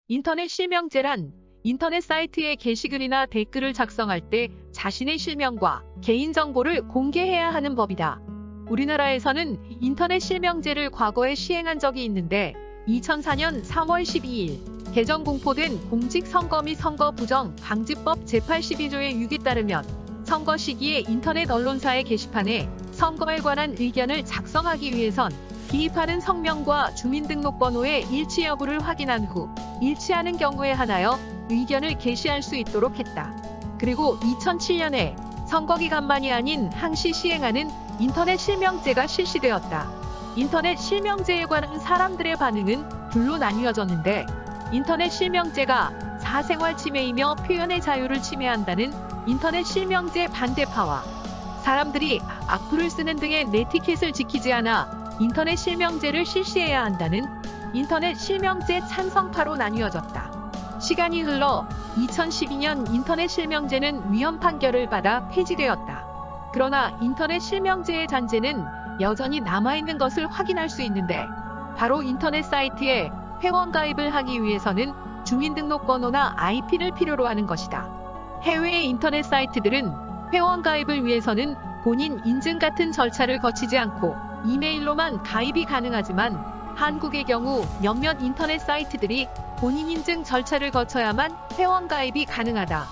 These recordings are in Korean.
인터넷 실명제란 인터넷 사이트에 게시글이나 댓글을 작성할 때 자신의 실명과 개인정보를 공개해야 하는 법이다. 우리나라에서는 인터넷 실명제를 과거에 시행한 적이 있는데 2004년 3월 12일 개정 공포된 공직선거 및 선거부정 방지법 제82조의 6에 따르면 선거 시기에 인터넷 언론사의 게시판에 선거에 관한 의견을 작성하기 위해선 기입하는 성명과 주민등록번호의 일치 여부를 확인한 후 일치하는 경우에 한하여 의견을 게시할 수 있도록 했다. 그리고 2007년에 선거기간만이 아닌 항시 시행하는 인터넷 실명제가 실시되었다. 인터넷 실명제에 관한 사람들의 반응은 둘로 나뉘어졌는데, 인터넷 실명제가 사생활 침해이며 표현의 자유를 침해한다는 인터넷 실명제 반대파와 사람들이 악플을 쓰는 등의 네티켓을 지키지 않아 인터넷 실명제를 실시해야 한다는 인터넷 실명제 찬성파로 나뉘어졌다. 시간이 흘러 2012년 인터넷 실명제는 위헌 판결을 받아 폐지되었다. 그러나 인터넷 실명제의 잔재는 여전히 남아있는 것을 확인할 수 있는데, 바로 인터넷 사이트에 회원 가입을 하기 위해서는 주민등록번호나 IP를 필요로 하는 것이다. 해외의 인터넷 사이트들은 회원 가입을 위해서는 본인 인증 같은 절차를 거치지 않고 이메일로만 가입이 가능하지만, 한국의 경우 몇몇 인터넷 사이트들이 본인 인증 절차를 거쳐야만 회원 가입이 가능하다.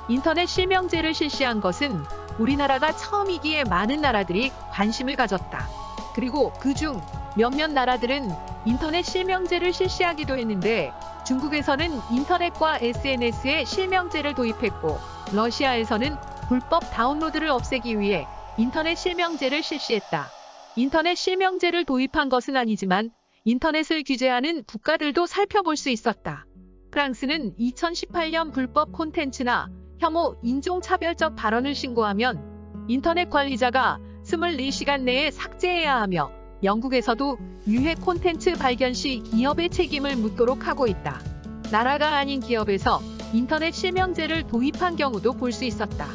인터넷 실명제를 실시한 것은 우리나라가 처음이기에 많은 나라들이 관심을 가졌다. 그리고 그중 몇몇 나라들은 인터넷 실명제를 실시하기도 했는데, 중국에서는 인터넷과 SNS에 실명제를 도입했고, 러시아에서는 불법 다운로드를 없애기 위해 인터넷 실명제를 실시했다. 인터넷 실명제를 도입한 것은 아니지만 인터넷을 규제하는 국가들도 살펴볼 수 있었다. 프랑스는 2018년 불법 콘텐츠나 혐오 인종차별적 발언을 신고하면 인터넷 관리자가 24시간 내에 삭제해야 하며, 영국에서도 유해 콘텐츠 발견 시 기업의 책임을 묻도록 하고 있다. 나라가 아닌 기업에서 인터넷 실명제를 도입한 경우도 볼 수 있었다.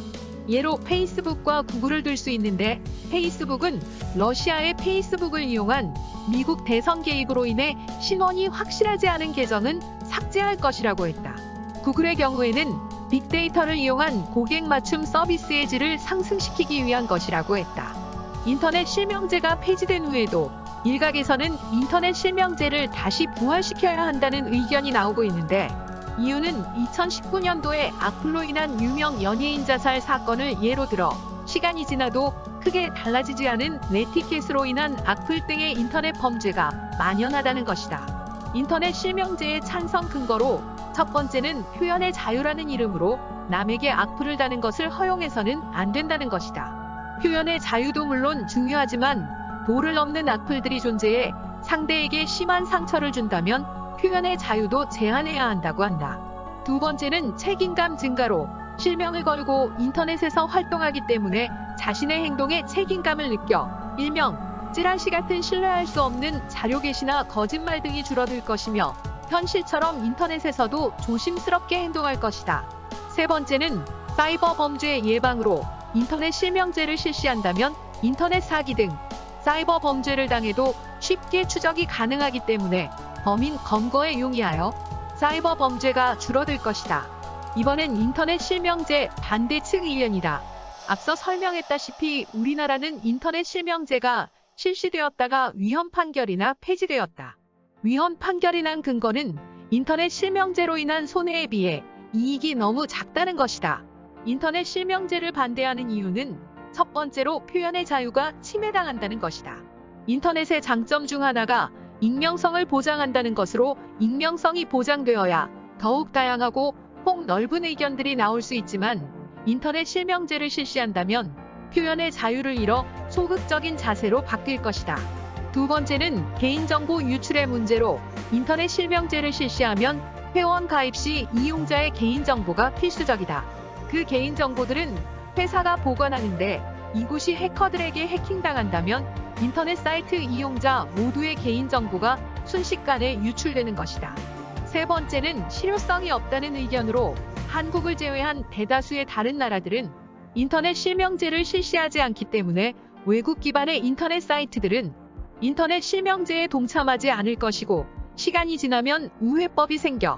예로 페이스북과 구글을 들 수 있는데, 페이스북은 러시아의 페이스북을 이용한 미국 대선 개입으로 인해 신원이 확실하지 않은 계정은 삭제할 것이라고 했다. 구글의 경우에는 빅데이터를 이용한 고객 맞춤 서비스의 질을 상승시키기 위한 것이라고 했다. 인터넷 실명제가 폐지된 후에도 일각에서는 인터넷 실명제를 다시 부활시켜야 한다는 의견이 나오고 있는데, 이유는 2019년도에 악플로 인한 유명 연예인 자살 사건을 예로 들어 시간이 지나도 크게 달라지지 않은 네티켓으로 인한 악플 등의 인터넷 범죄가 만연하다는 것이다. 인터넷 실명제의 찬성 근거로 첫 번째는 표현의 자유라는 이름으로 남에게 악플을 다는 것을 허용해서는 안 된다는 것이다. 표현의 자유도 물론 중요하지만 도를 넘는 악플들이 존재해 상대에게 심한 상처를 준다면 표현의 자유도 제한해야 한다고 한다. 두 번째는 책임감 증가로 실명을 걸고 인터넷에서 활동하기 때문에 자신의 행동에 책임감을 느껴 일명 찌라시 같은 신뢰할 수 없는 자료 게시나 거짓말 등이 줄어들 것이며, 현실처럼 인터넷에서도 조심스럽게 행동할 것이다. 세 번째는 사이버 범죄 예방으로 인터넷 실명제를 실시한다면 인터넷 사기 등 사이버 범죄를 당해도 쉽게 추적이 가능하기 때문에 범인 검거에 용이하여 사이버 범죄가 줄어들 것이다. 이번엔 인터넷 실명제 반대 측 의견이다. 앞서 설명했다시피 우리나라는 인터넷 실명제가 실시되었다가 위헌 판결이나 폐지되었다. 위헌 판결이 난 근거는 인터넷 실명제로 인한 손해에 비해 이익이 너무 작다는 것이다. 인터넷 실명제를 반대하는 이유는 첫 번째로 표현의 자유가 침해당한다는 것이다. 인터넷의 장점 중 하나가 익명성을 보장한다는 것으로, 익명성이 보장되어야 더욱 다양하고 폭넓은 의견들이 나올 수 있지만, 인터넷 실명제를 실시한다면 표현의 자유를 잃어 소극적인 자세로 바뀔 것이다. 두 번째는 개인정보 유출의 문제로 인터넷 실명제를 실시하면 회원 가입 시 이용자의 개인정보가 필수적이다. 그 개인정보들은 회사가 보관하는데, 이곳이 해커들에게 해킹당한다면 인터넷 사이트 이용자 모두의 개인정보가 순식간에 유출되는 것이다. 세 번째는 실효성이 없다는 의견으로 한국을 제외한 대다수의 다른 나라들은 인터넷 실명제를 실시하지 않기 때문에 외국 기반의 인터넷 사이트들은 인터넷 실명제에 동참하지 않을 것이고, 시간이 지나면 우회법이 생겨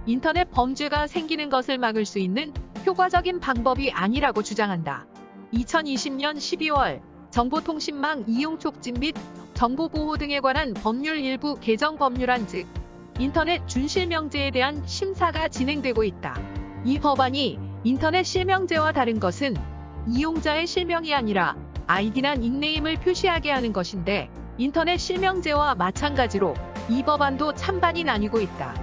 인터넷 범죄가 생기는 것을 막을 수 있는 효과적인 방법이 아니라고 주장한다. 2020년 12월 정보통신망 이용 촉진 및 정보보호 등에 관한 법률 일부 개정 법률안 즉 인터넷 준실명제에 대한 심사가 진행되고 있다. 이 법안이 인터넷 실명제와 다른 것은 이용자의 실명이 아니라 아이디나 닉네임을 표시하게 하는 것인데 인터넷 실명제와 마찬가지로 이 법안도 찬반이 나뉘고 있다.